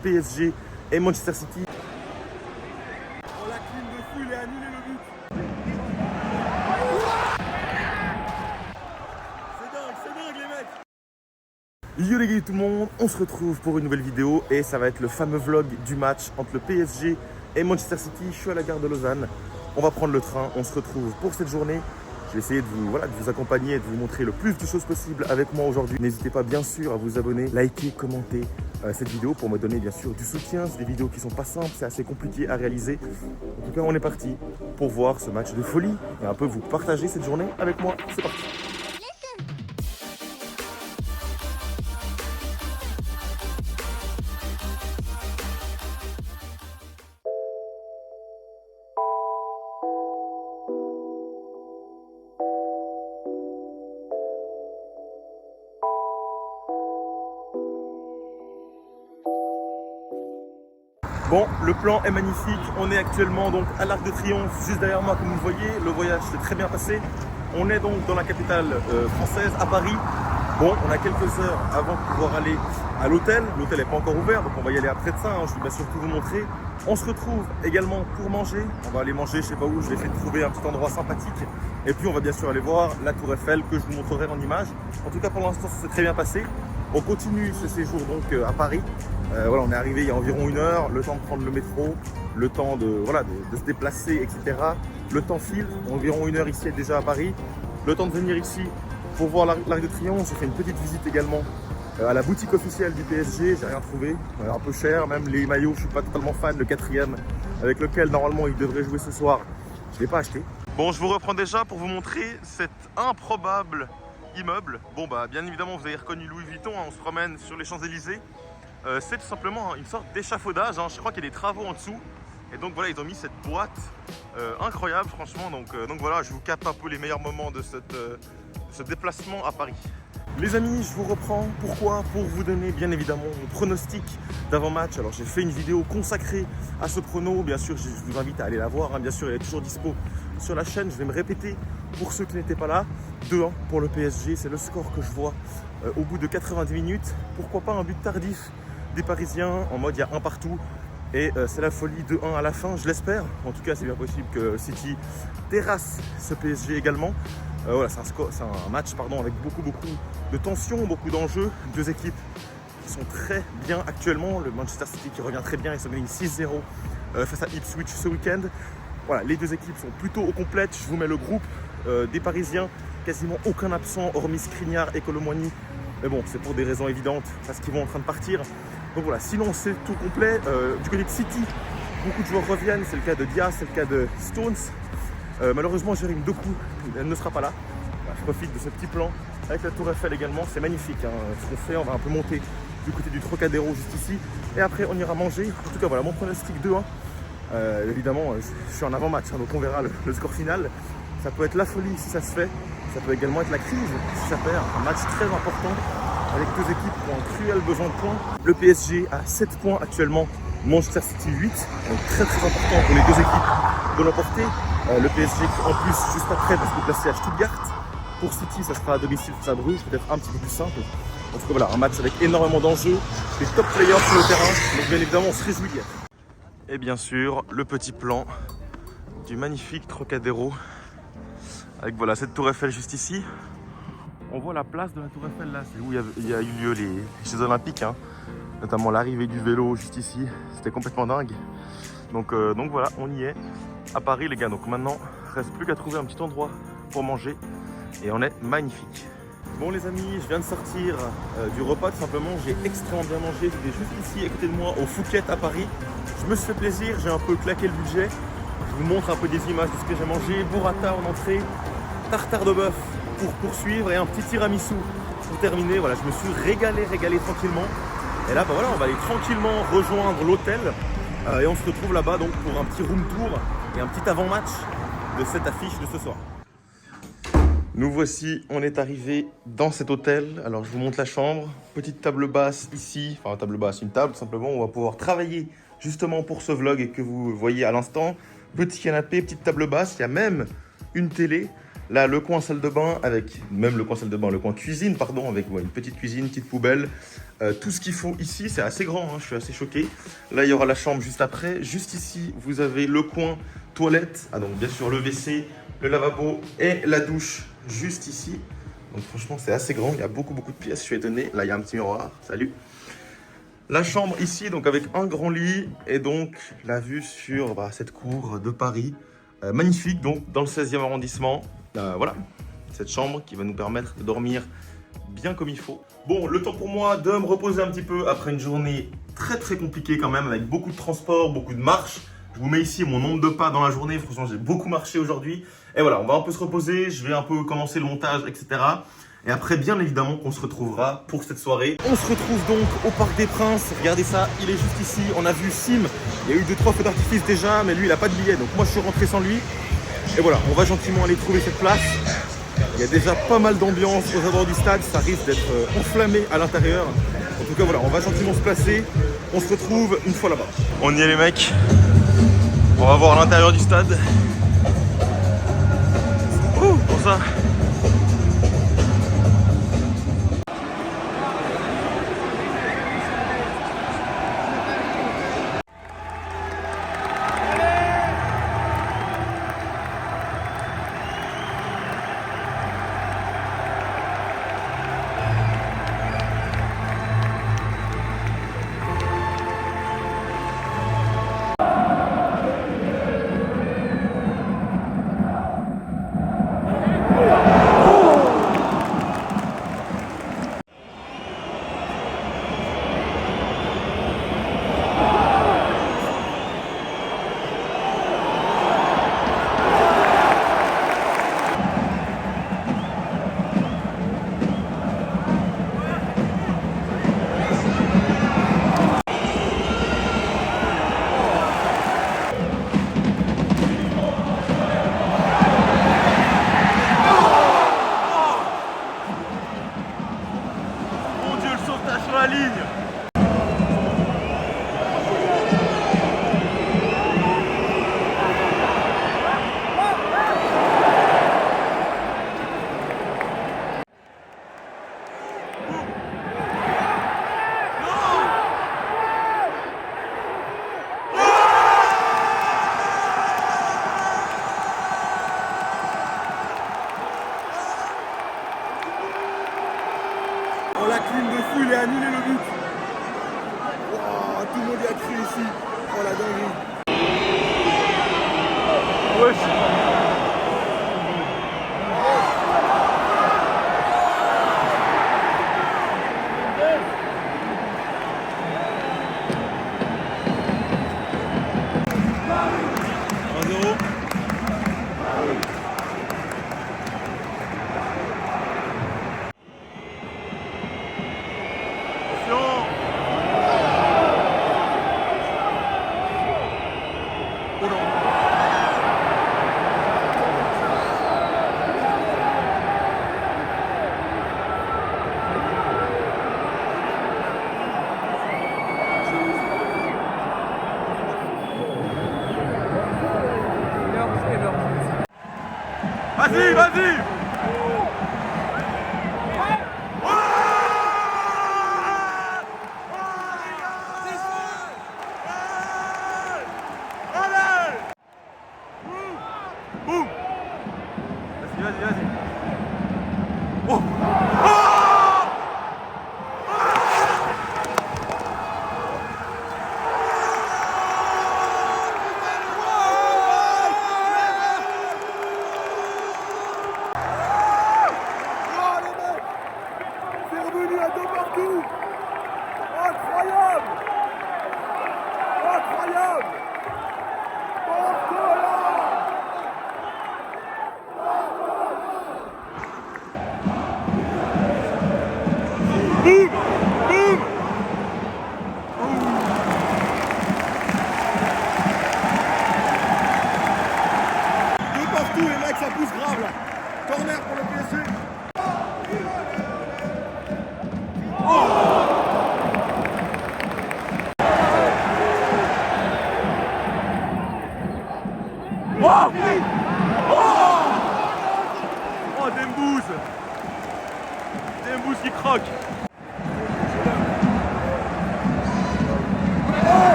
PSG et Manchester City. Oh, la clim de fou, il est annulé le but. C'est dingue les mecs. Yo les gars tout le monde, on se retrouve pour une nouvelle vidéo et ça va être le fameux vlog du match entre le PSG et Manchester City. Je suis à la gare de Lausanne, on va prendre le train, on se retrouve pour cette journée. Je vais essayer de vous accompagner et de vous montrer le plus de choses possible avec moi aujourd'hui. N'hésitez pas bien sûr à vous abonner, liker, commenter cette vidéo pour me donner bien sûr du soutien. C'est des vidéos qui sont pas simples, c'est assez compliqué à réaliser. En tout cas, on est parti pour voir ce match de folie et un peu vous partager cette journée avec moi. C'est parti. Bon, le plan est magnifique. On est actuellement donc à l'Arc de Triomphe, juste derrière moi, comme vous le voyez. Le voyage s'est très bien passé. On est donc dans la capitale française, à Paris. Bon, on a quelques heures avant de pouvoir aller à l'hôtel. L'hôtel n'est pas encore ouvert, donc on va y aller après de ça. Je vais bien sûr tout vous montrer. On se retrouve également pour manger. On va aller manger, je sais pas où. Je vais essayer de trouver un petit endroit sympathique. Et puis on va bien sûr aller voir la Tour Eiffel que je vous montrerai en image. En tout cas, pour l'instant, ça s'est très bien passé. On continue ce séjour donc à Paris. Voilà, on est arrivé il y a environ 1 heure, le temps de prendre le métro, le temps de se déplacer, etc. Le temps file, environ 1 heure ici déjà à Paris. Le temps de venir ici pour voir l'Arc de Triomphe. J'ai fait une petite visite également à la boutique officielle du PSG. J'ai rien trouvé, un peu cher, même les maillots, je suis pas totalement fan. Le 4e avec lequel normalement il devrait jouer ce soir, je ne l'ai pas acheté. Bon, je vous reprends déjà pour vous montrer cet improbable immeuble. Bon bah bien évidemment vous avez reconnu Louis Vuitton, on se promène sur les Champs-Élysées. C'est tout simplement une sorte d'échafaudage, je crois qu'il y a des travaux en dessous. Et donc voilà, ils ont mis cette boîte incroyable franchement. Donc voilà, je vous capte un peu les meilleurs moments de ce déplacement à Paris. Les amis, je vous reprends. Pourquoi? Pour vous donner bien évidemment mon pronostic d'avant-match. Alors j'ai fait une vidéo consacrée à ce prono. Bien sûr, je vous invite à aller la voir. Bien sûr, elle est toujours dispo sur la chaîne. Je vais me répéter pour ceux qui n'étaient pas là. 2-1 pour le PSG, c'est le score que je vois au bout de 90 minutes. Pourquoi pas un but tardif des Parisiens en mode il y a un partout. Et c'est la folie, 2-1 à la fin, je l'espère. En tout cas, c'est bien possible que City terrasse ce PSG également. Voilà, c'est un match avec beaucoup de tension, beaucoup d'enjeux. Deux équipes qui sont très bien actuellement. Le Manchester City qui revient très bien, ils sont gagnés 6-0 face à Ipswich ce week-end. Voilà, les deux équipes sont plutôt au complète. Je vous mets le groupe des Parisiens. Quasiment aucun absent, hormis Skriniar et Kolo Muani. Mais bon, c'est pour des raisons évidentes, parce qu'ils vont en train de partir. Donc voilà, sinon c'est tout complet. Du côté de City, beaucoup de joueurs reviennent. C'est le cas de Diaz, c'est le cas de Stones. Malheureusement, Jérémy Doku ne sera pas là. Voilà, je profite de ce petit plan avec la Tour Eiffel également. C'est magnifique ce qu'on fait. On va un peu monter du côté du Trocadéro juste ici. Et après, on ira manger. En tout cas, voilà, mon pronostic 2-1. Évidemment, je suis en avant-match, donc on verra le score final. Ça peut être la folie si ça se fait. Ça peut également être la crise si ça perd. Un match très important avec deux équipes qui ont un cruel besoin de points. Le PSG a 7 points actuellement, Manchester City 8. Donc très important pour les deux équipes de l'emporter. Le PSG en plus juste après va se déplacer à Stuttgart. Pour City, ça sera à domicile face à Bruges, peut-être un petit peu plus simple. En tout cas voilà, un match avec énormément d'enjeux. Les top players sur le terrain. Donc bien évidemment on se réjouit d'y être. Et bien sûr, le petit plan du magnifique Trocadéro. Avec voilà cette tour Eiffel juste ici. On voit la place de la tour Eiffel là, c'est où il y a eu lieu les Jeux Olympiques, notamment l'arrivée du vélo juste ici. C'était complètement dingue. Donc voilà, on y est à Paris les gars. Donc maintenant, reste plus qu'à trouver un petit endroit pour manger et on est magnifique. Bon les amis, je viens de sortir du repas tout simplement. J'ai extrêmement bien mangé. J'étais juste ici à côté de moi au Fouquet à Paris. Je me suis fait plaisir, j'ai un peu claqué le budget. Je vous montre un peu des images de ce que j'ai mangé. Burrata en entrée, tartare de bœuf pour poursuivre et un petit tiramisu pour terminer. Voilà, je me suis régalé tranquillement. Et là, voilà, on va aller tranquillement rejoindre l'hôtel et on se retrouve là-bas donc pour un petit room tour et un petit avant-match de cette affiche de ce soir. Nous voici, on est arrivé dans cet hôtel. Alors, je vous montre la chambre. Petite table basse ici, enfin table basse, une table tout simplement. On va pouvoir travailler justement pour ce vlog que vous voyez à l'instant. Petit canapé, petite table basse, il y a même une télé. Là, le coin salle de bain avec, même le coin salle de bain, le coin cuisine, pardon, avec une petite cuisine, petite poubelle. Tout ce qu'il faut ici, c'est assez grand, hein, je suis assez choqué. Là, il y aura la chambre juste après. Juste ici, vous avez le coin toilette. Ah, donc bien sûr, le WC, le lavabo et la douche juste ici. Donc franchement, c'est assez grand, il y a beaucoup de pièces, je suis étonné. Là, il y a un petit miroir, salut. La chambre ici, donc avec un grand lit et donc la vue sur cette cour de Paris. Magnifique, donc dans le 16e arrondissement. Voilà, cette chambre qui va nous permettre de dormir bien comme il faut. Bon, le temps pour moi de me reposer un petit peu après une journée très compliquée quand même, avec beaucoup de transport, beaucoup de marche. Je vous mets ici mon nombre de pas dans la journée. Franchement, j'ai beaucoup marché aujourd'hui. Et voilà, on va un peu se reposer. Je vais un peu commencer le montage, etc. Et après, bien évidemment, qu'on se retrouvera pour cette soirée. On se retrouve donc au Parc des Princes. Regardez ça, il est juste ici. On a vu Sim. Il y a eu 2-3 feux d'artifice déjà, mais lui, il n'a pas de billet. Donc moi, je suis rentré sans lui. Et voilà, on va gentiment aller trouver cette place. Il y a déjà pas mal d'ambiance aux abords du stade. Ça risque d'être enflammé à l'intérieur. En tout cas, voilà, on va gentiment se placer. On se retrouve une fois là-bas. On y est les mecs. On va voir l'intérieur du stade. Ouh, pour ça. Sur la ligne. Oh, la clim de fou, il a annulé le but. Wow, tout le monde y a crié ici. Oh la dinguerie. Wesh. Vas-y, vas-y. Vas-y. Oh.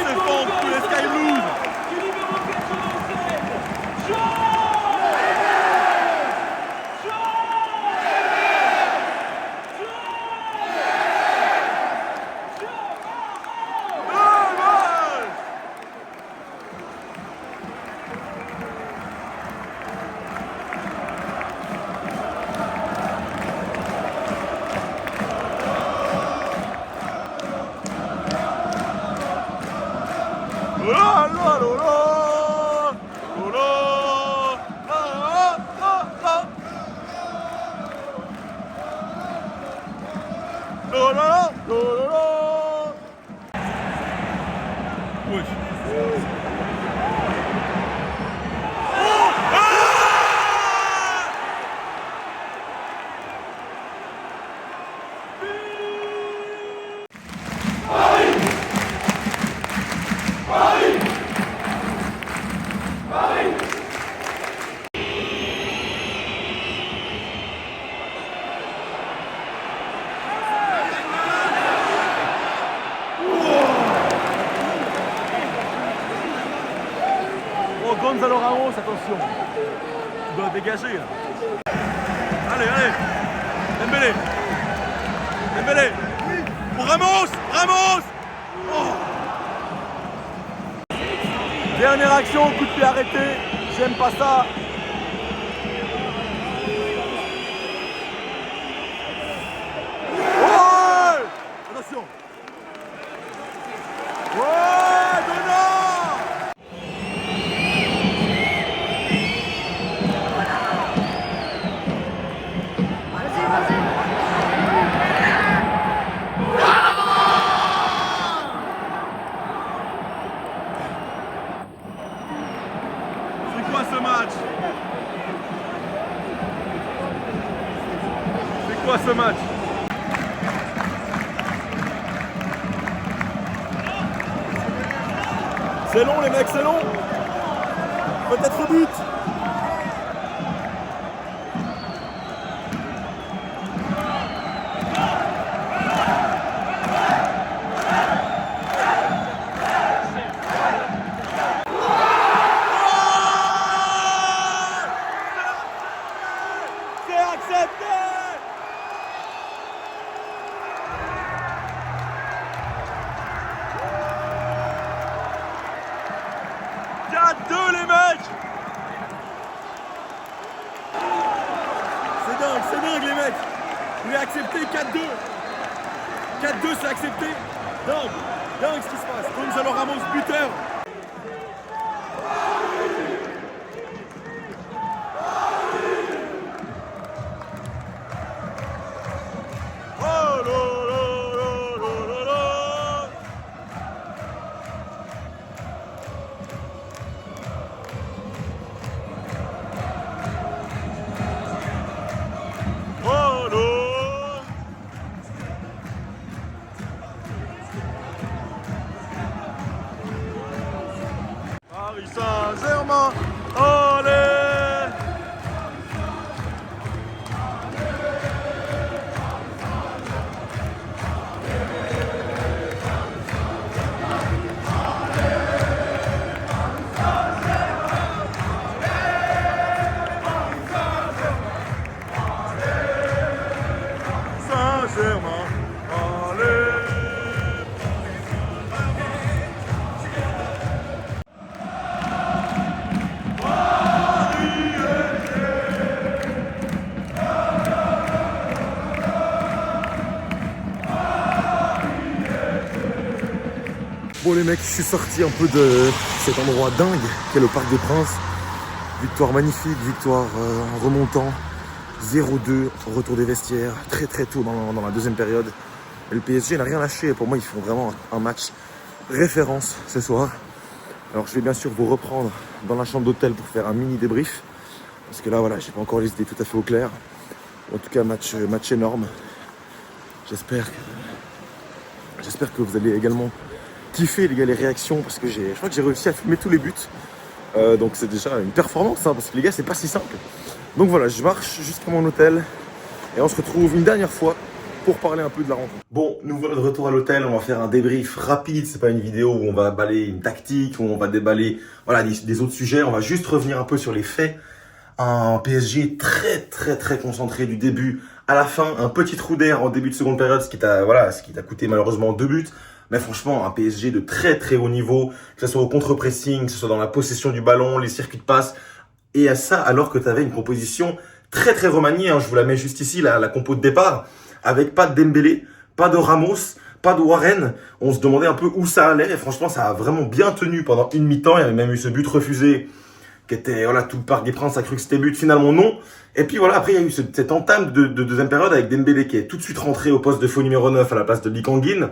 c'est fond pour les Sky Blues. Gonzalo Ramos, attention, il doit dégager là. Allez, allez, Dembélé, Dembélé, pour Ramos, Ramos. Oh. Dernière action, coup de pied arrêté, j'aime pas ça. Oh, attention. Ouais, Donna. C'est quoi ce match? C'est long les mecs, c'est long. Peut-être but. C'est dingue les mecs. Il est accepté 4-2. 4-2 c'est accepté. Dingue. Dingue ce qui se passe. Gonzalo Ramos buteur. Paris Saint-Germain, allez! Saint-Germain, allez! Bon les mecs, je suis sorti un peu de cet endroit dingue qu'est le Parc des Princes. Victoire magnifique, victoire en remontant, 0-2, retour des vestiaires, très tôt dans la deuxième période. Et le PSG n'a rien lâché, pour moi ils font vraiment un match référence ce soir. Alors je vais bien sûr vous reprendre dans la chambre d'hôtel pour faire un mini débrief. Parce que là voilà, j'ai pas encore les idées tout à fait au clair. En tout cas match énorme. J'espère que vous allez également kiffer les gars les réactions parce que je crois que j'ai réussi à filmer tous les buts. Donc c'est déjà une performance hein, parce que les gars c'est pas si simple. Donc voilà, je marche jusqu'à mon hôtel et on se retrouve une dernière fois pour parler un peu de la rencontre. Bon, nous voilà de retour à l'hôtel, on va faire un débrief rapide, c'est pas une vidéo où on va balayer une tactique, où on va déballer voilà, des autres sujets, on va juste revenir un peu sur les faits. Un PSG très concentré du début à la fin, un petit trou d'air en début de seconde période, ce qui t'a coûté malheureusement 2 buts. Mais franchement, un PSG de très haut niveau, que ce soit au contre-pressing, que ce soit dans la possession du ballon, les circuits de passe. Et à ça, alors que tu avais une composition très remaniée, hein, je vous la mets juste ici, la compo de départ, avec pas de Dembélé, pas de Ramos, pas de Warren. On se demandait un peu où ça allait, et franchement, ça a vraiment bien tenu pendant une mi-temps. Il y avait même eu ce but refusé, qui était, voilà, tout le Parc des Princes a cru que c'était but, finalement non. Et puis voilà, après il y a eu cette entame de deuxième période avec Dembélé qui est tout de suite rentré au poste de faux numéro 9 à la place de Lee Kang-in.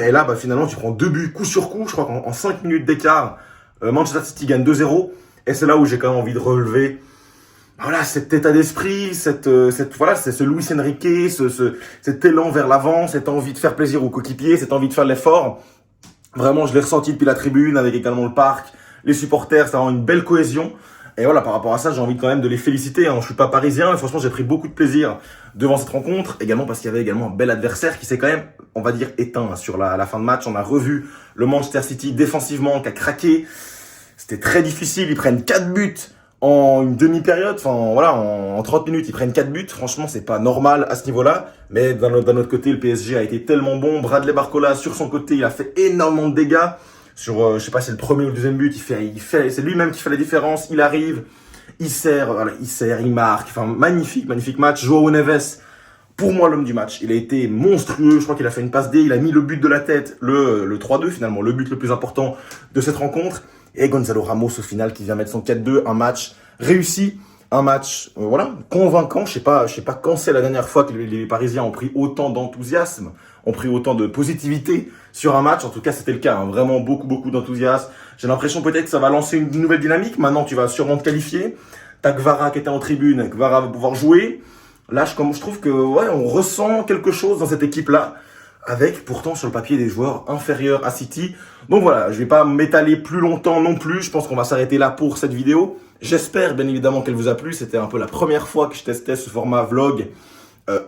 Et là, finalement, tu prends 2 buts coup sur coup, je crois qu'en 5 minutes d'écart, Manchester City gagne 2-0. Et c'est là où j'ai quand même envie de relever, voilà, cet état d'esprit, c'est ce Luis Enrique, cet élan vers l'avant, cette envie de faire plaisir aux coéquipiers, cette envie de faire l'effort. Vraiment, je l'ai ressenti depuis la tribune, avec également le parc, les supporters, ça rend une belle cohésion. Et voilà, par rapport à ça, j'ai envie quand même de les féliciter. Hein. Je suis pas parisien, et franchement, j'ai pris beaucoup de plaisir devant cette rencontre. Également parce qu'il y avait également un bel adversaire qui s'est quand même, on va dire, éteint sur la fin de match. On a revu le Manchester City défensivement qui a craqué. C'était très difficile. Ils prennent 4 buts en une demi-période. Enfin, voilà, en 30 minutes, ils prennent 4 buts. Franchement, c'est pas normal à ce niveau-là. Mais d'un autre côté, le PSG a été tellement bon. Bradley Barcola, sur son côté, il a fait énormément de dégâts. Sur, je sais pas si c'est le premier ou le deuxième but, c'est lui-même qui fait la différence. Il arrive, il sert, il marque. Enfin, magnifique match. João Neves, pour moi, l'homme du match. Il a été monstrueux. Je crois qu'il a fait une passe D. Il a mis le but de la tête, le 3-2 finalement, le but le plus important de cette rencontre. Et Gonzalo Ramos au final qui vient mettre son 4-2, un match réussi. Un match, voilà, convaincant. Je sais pas quand c'est la dernière fois que les Parisiens ont pris autant d'enthousiasme, ont pris autant de positivité sur un match. En tout cas, c'était le cas. Hein. Vraiment beaucoup d'enthousiasme. J'ai l'impression peut-être que ça va lancer une nouvelle dynamique. Maintenant, tu vas sûrement te qualifier. T'as Kvara qui était en tribune. Kvara va pouvoir jouer. Là, je trouve que, ouais, on ressent quelque chose dans cette équipe-là. Avec pourtant sur le papier des joueurs inférieurs à City. Donc voilà, je vais pas m'étaler plus longtemps non plus. Je pense qu'on va s'arrêter là pour cette vidéo. J'espère bien évidemment qu'elle vous a plu. C'était un peu la première fois que je testais ce format vlog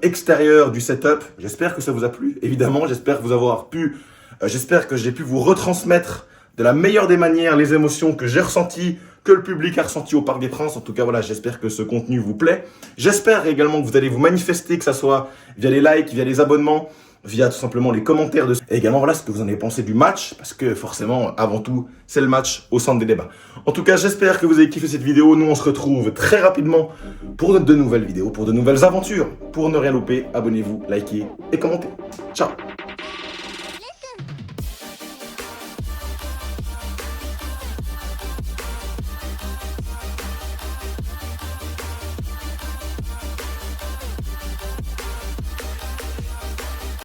extérieur du setup. J'espère que ça vous a plu. Évidemment, j'espère que j'ai pu vous retransmettre de la meilleure des manières les émotions que j'ai ressenties, que le public a ressenties au Parc des Princes. En tout cas, voilà, j'espère que ce contenu vous plaît. J'espère également que vous allez vous manifester, que ça soit via les likes, via les abonnements, via tout simplement les commentaires et également voilà ce que vous en avez pensé du match, parce que forcément avant tout c'est le match au centre des débats. En tout cas, j'espère que vous avez kiffé cette vidéo. Nous on se retrouve très rapidement pour de nouvelles vidéos, pour de nouvelles aventures. Pour ne rien louper, abonnez-vous, likez et commentez. Ciao.